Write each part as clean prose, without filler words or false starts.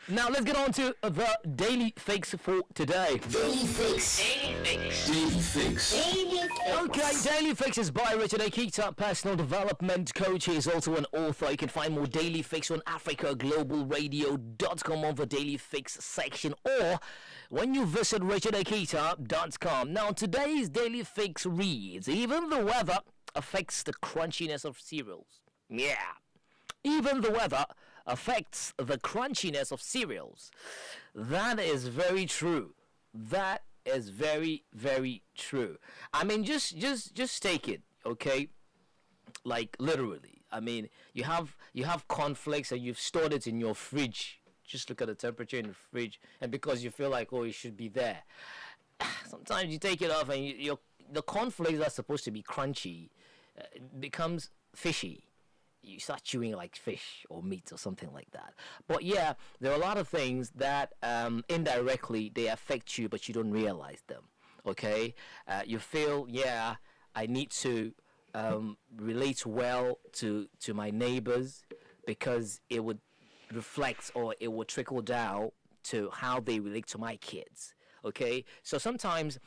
Now let's get on to the daily fix for today. Daily Fix. Daily Fix. Daily Fix. Daily Fix. Okay, Daily Fix is by Richard Akita, personal development coach. He is also an author. You can find more Daily Fix on africaglobalradio.com on the Daily Fix section, or when you visit richardakita.com. Now, today's Daily Fix reads, even the weather affects the crunchiness of cereals. Yeah. Even the weather affects the crunchiness of cereals. That is very true. That is very, very true. I mean, just take it, okay? Like literally. I mean, you have cornflakes and you've stored it in your fridge. Just look at the temperature in the fridge, and because you feel like, oh, it should be there. Sometimes you take it off and the cornflakes that's supposed to be crunchy becomes fishy. You start chewing like fish or meat or something like that. But yeah, there are a lot of things that indirectly they affect you, but you don't realize them. Okay, you feel, yeah, I need to relate well to my neighbors because it would reflect or it would trickle down to how they relate to my kids. Okay, so sometimes,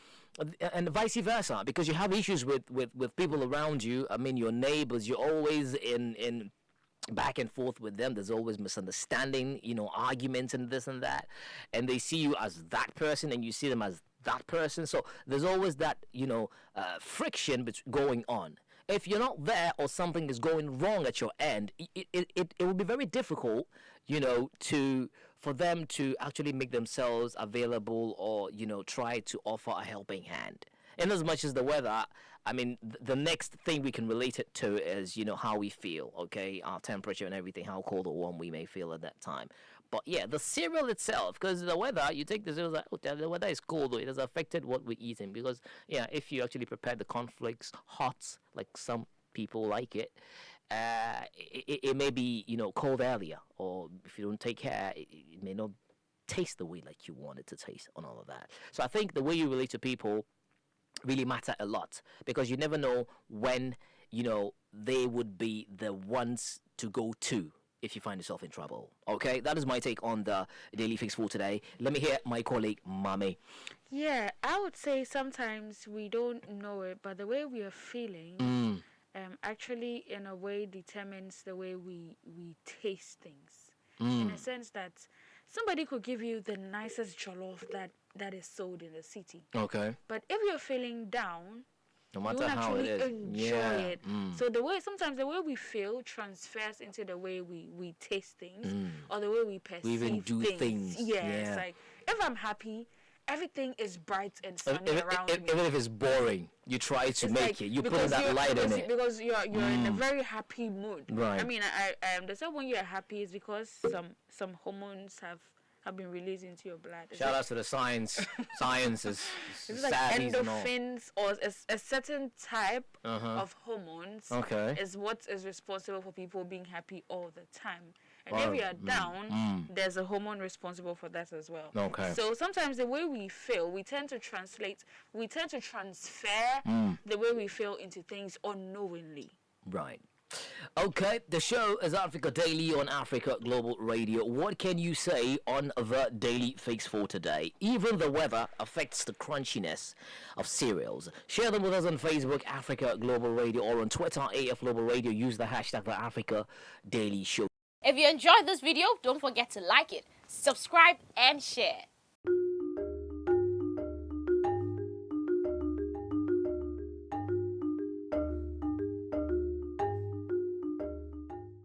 and vice versa, because you have issues with people around you. I mean, your neighbors, you're always in back and forth with them. There's always misunderstanding, arguments and this and that, and they see you as that person and you see them as that person. So there's always that friction going on. If you're not there or something is going wrong at your end, it will be very difficult, for them to actually make themselves available or, try to offer a helping hand. In as much as the weather, I mean, the next thing we can relate it to is, how we feel, okay? Our temperature and everything, how cold or warm we may feel at that time. But yeah, the cereal itself, because the weather, you take the cereal, like, oh, the weather is cold, it has affected what we're eating. Because, yeah, if you actually prepare the cornflakes hot, like some people like it, it may be, cold earlier. Or if you don't take care, it may not taste the way like you want it to taste and all of that. So I think the way you relate to people really matter a lot, because you never know when, they would be the ones to go to if you find yourself in trouble. Okay, that is my take on the Daily Fix for today. Let me hear my colleague, Mami. Yeah, I would say sometimes we don't know it, but the way we are feeling actually, in a way, determines the way we taste things. In a sense that somebody could give you the nicest jollof that is sold in the city. Okay. But if you're feeling down, No you matter won't how it actually is. enjoy it. So sometimes the way we feel transfers into the way we taste things or the way we perceive We even do things. Yeah, Yeah. it's like, if I'm happy, everything is bright and sunny around me. Even if it's boring, you try to It's make like, it. You put because that light in it. Because you're in a very happy mood. Right. I mean, I understand when you're happy is because some hormones have been released into your blood. Shout out to the science. Science is It's like savvies and all. endorphins or a certain type of hormones Okay. is what is responsible for people being happy all the time. And Wow. if you are down, there's a hormone responsible for that as well. Okay. So sometimes the way we feel, we tend to transfer the way we feel into things unknowingly. Right. Okay, the show is Africa Daily on Africa Global Radio. What can you say on the Daily Fix for today? Even the weather affects the crunchiness of cereals. Share them with us on Facebook, Africa Global Radio, or on Twitter, AF Global Radio. Use the hashtag the Africa Daily Show. If you enjoyed this video, don't forget to like it, subscribe, and share.